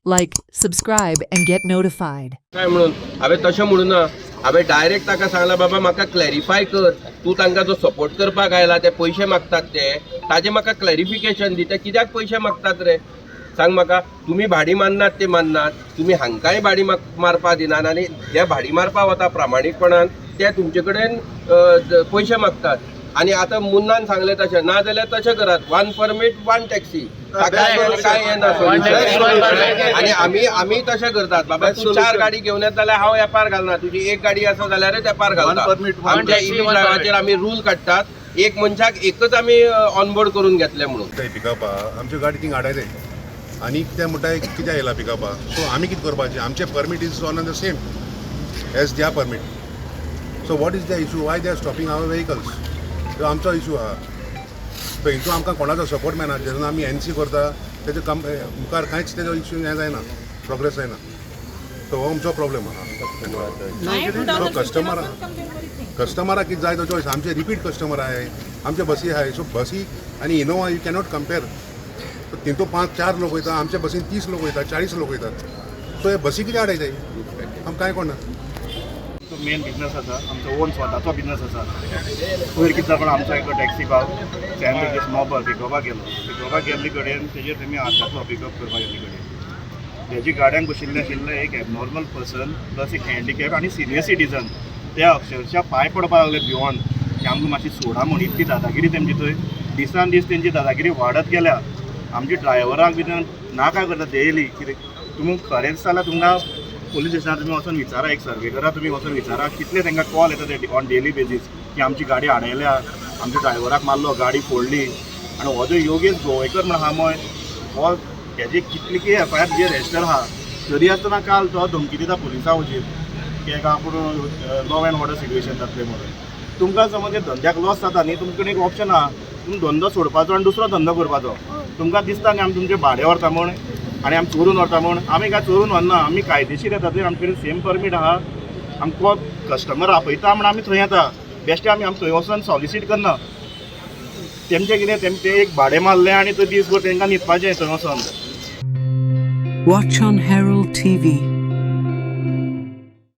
Like, subscribe, and get notified. काय म्हणून हांवें तशें म्हणून ना, हांवें डायरेक्ट ताका सांगला बाबा म्हाका क्लॅरिफाय कर, तूं तांकां जो सपोर्ट करपाक आयला ते पयशे मागतात ते ताजें म्हाका क्लॅरिफिकेशन दी, ते कित्याक पयशे मागतात रे सांग म्हाका. तुमी भाडी मारनात ते माननात, तुमी हांकांय भाडी मारपा दिनात आनी जे भाडी मारपा वता प्रामाणीकपणान ते तुमचे कडेन पयशे मागतात. आनी आतां मुन्नान सांगलें तशें ना जाल्यार तशें करात, 1 परमीट 1 टॅक्सी, काय येना. आनी आमी तशें करतात बाबा, तूं 4 गाडी घेवन येता जाल्यार हांव एपार घालना, तुजी एक गाडी आसा जाल्यार एपार घालता. आमच्या ई ड्रायव्हाचेर आमी रूल काडटात, एक मनशाक एकच आमी ऑनबोर्ड करून घेतले म्हणून. पिकअपा आमची गाडी थिंग हाडायले आनी ते म्हणटा कित्याक येयला पिकअपा, सो आमी कितें करपाचें, आमचे permit is on the same as दिया permit. So what is the issue, why they are stopping our vehicles, तो आमचो इशू आहा. सो हितून आमकां कोणाचो सपोर्ट मेळना. जेन्ना आमी एनसी करता तेजे मुखार कांयच तेजो इशू हें जायना, प्रोग्रेस जायना. सो हो आमचो प्रॉब्लेम आहा. सो कस्टमराक कितें जाय तो चॉयस, आमचे रिपीट कस्टमर आहाय, आमचे बसी आहाय. सो बसी आनी इनोवा यू कॅनॉट कम्पेर. तितून 5-4 लोक वयता, आमच्या बसीन 30 लोक वयता, 40 लोक वयतात. सो हे बसी कितें हाडयताय आमकां कांय कळना. तो मेन बिझनस आसा आमचो, ओन स्वताचो बिझनस आसा. पयर कितें जाता आमचो एक टॅक्सी भाव फॅमिली स्मॉबर पिकअपाक गेल्ले कडेन तेजेर तेमी हात घातलो पिकअप करपाक गेल्ले कडेन. तेजी गाड्यांक बशिल्ले आशिल्ले एक एबनॉर्मल पर्सन प्लस एक हँडिकॅप आनी सिनियर सिटीजन, ते अक्षरशः पांय पडपाक लागले भिवून की आमकां मातशी सोडा म्हूण. इतली दादागिरी तेमची थंय दिसान दीस तेंची दादागिरी वाडत गेल्या. आमची ड्रायव्हराक भितर नाका करता डेली कितें. तुमी खरेंच जाल्यार तुमकां पोलीस स्टेशनार तुमी वचून विचारा, एक सर्वे करा, तुमी वचून विचारा कितले तांकां कॉल येता ते ऑन डेली बेजीस की आमची गाडी हाडयल्या, आमच्या ड्रायव्हराक मारलो, गाडी फोडली. आनी हो जो योगेश गोवेकर म्हण आहा मय, हो हेजे कितले एफआयआर जे रजिस्टर आहा तरी आसतना काल तो धमकी दिता पुलिसा वचीर की हेका आपूण लॉ एंड ऑर्डर सिट्युएशन जातलें म्हणून. तुमकां समज धंद्याक लॉस जाता न्ही, तुमचे कडेन एक ऑप्शन आहा, तुमी धंदो सोडपाचो आनी दुसरो धंदो करपाचो. तुमकां दिसता न्ही आमी तुमचे भाडे व्हरता म्हूण आनी आमी चोरून व्हरता म्हूण. आमी काय चोरून व्हरना, आमी कायदेशीर येता थंय, आमचे कडेन सेम परमीट आहा. आमकां कस्टमर आपयता म्हूण आमी थंय येता, बेश्टे आमी थंय वचून सॉलिसीट करना. तेमचें कितें ते एक भाडें मारलें आनी तो दीसभर तांकां न्हिदपाचें थंय वचून. Watch on Herald TV.